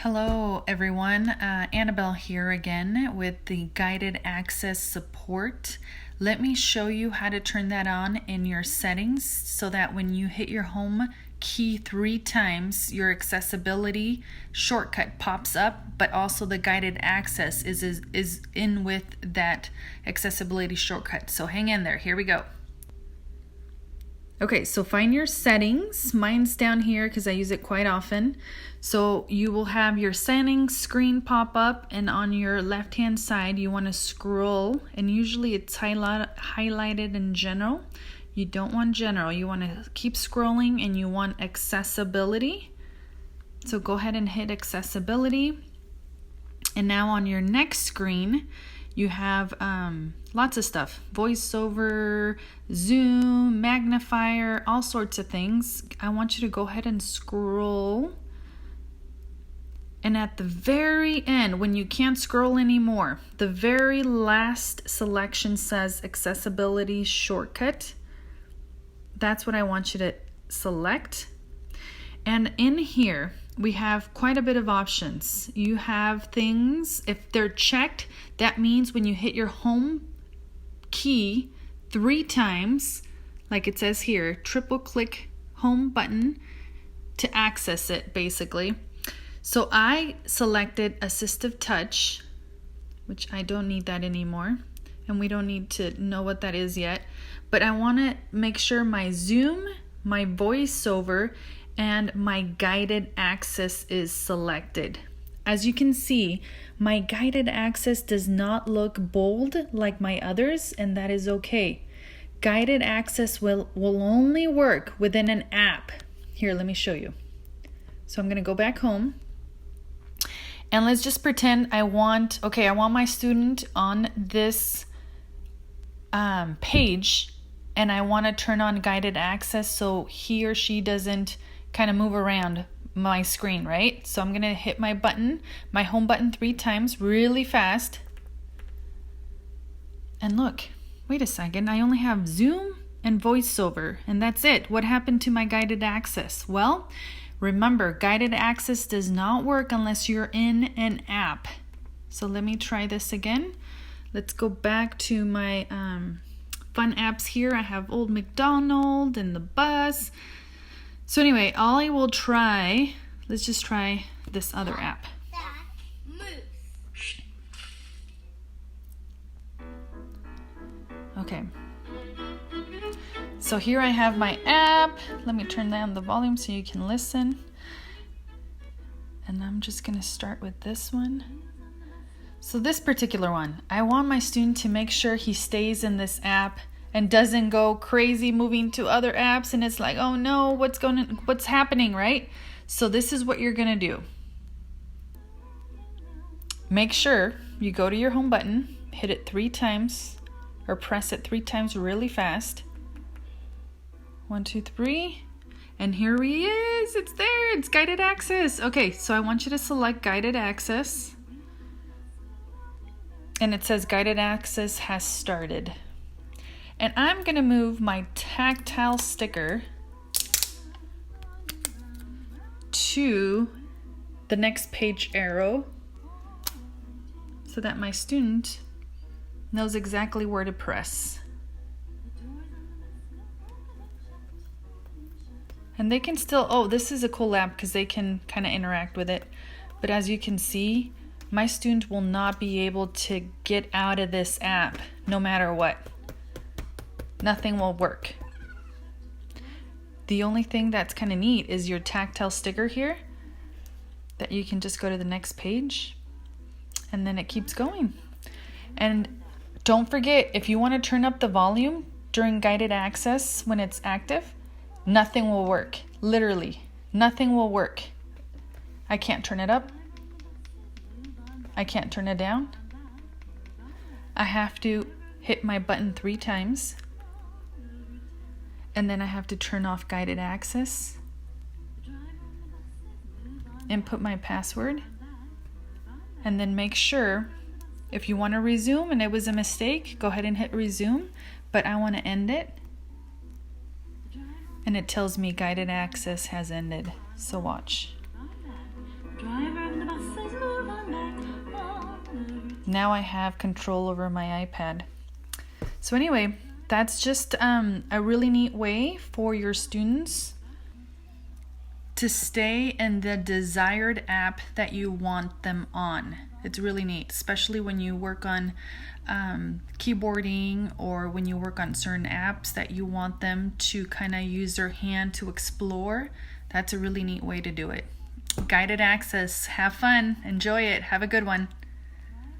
Hello everyone, Anabel here again with the guided access support. Let me show you how to turn that on in your settings so that when you hit your home key 3 times, your accessibility shortcut pops up, but also the guided access is in with that accessibility shortcut. So hang in there, here we go. Okay, so find your settings. Mine's down here because I use it quite often. So you will have your settings screen pop up, and on your left hand side you want to scroll, and usually it's highlighted in general. You don't want general, you want to keep scrolling and you want accessibility. So go ahead and hit accessibility. And now on your next screen you have lots of stuff, voiceover, zoom, magnifier, all sorts of things. I want you to go ahead and scroll. And at the very end, when you can't scroll anymore, the very last selection says accessibility shortcut. That's what I want you to select. And in here, we have quite a bit of options. You have things, if they're checked, that means when you hit your home key 3 times, like it says here, triple click home button to access it basically. So I selected assistive touch, which I don't need that anymore, and we don't need to know what that is yet, but I want to make sure my zoom, my voiceover, and my guided access is selected. As you can see, my guided access does not look bold like my others, and that is okay. Guided access will only work within an app. Here, let me show you. So I'm going to go back home, and let's just pretend I want my student on this page, and I want to turn on guided access so he or she doesn't kind of move around my screen, right? So I'm gonna hit my button, my home button 3 times really fast. And look, wait a second, I only have zoom and voiceover, and that's it. What happened to my guided access? Well, remember, guided access does not work unless you're in an app. So let me try this again. Let's go back to my fun apps here. I have Old MacDonald and the bus. So anyway, I will try, let's just try this other app. Okay. So here I have my app. Let me turn down the volume so you can listen. And I'm just going to start with this one. So this particular one, I want my student to make sure he stays in this app and doesn't go crazy moving to other apps, and it's like, oh no, what's happening, right? So this is what you're gonna do. Make sure you go to your home button, hit it 3 times, or press it 3 times really fast. 1, 2, 3, and here he is. It's there. It's guided access. Okay, so I want you to select guided access, and it says guided access has started. And I'm going to move my tactile sticker to the next page arrow so that my student knows exactly where to press. And they can still, oh, this is a cool app because they can kind of interact with it. But as you can see, my student will not be able to get out of this app no matter what. Nothing will work. The only thing that's kind of neat is your tactile sticker here that you can just go to the next page, and then it keeps going. And don't forget, if you want to turn up the volume during guided access when it's active, nothing will work. Literally, nothing will work. I can't turn it up. I can't turn it down. I have to hit my button 3 times. And then I have to turn off guided access, input my password, and then make sure, if you want to resume and it was a mistake, go ahead and hit resume, but I want to end it. And it tells me guided access has ended. So watch. Driver of the bus. now I have control over my iPad. So anyway, that's just a really neat way for your students to stay in the desired app that you want them on. It's really neat, especially when you work on keyboarding or when you work on certain apps that you want them to kind of use their hand to explore. That's a really neat way to do it. Guided access. Have fun. Enjoy it. Have a good one.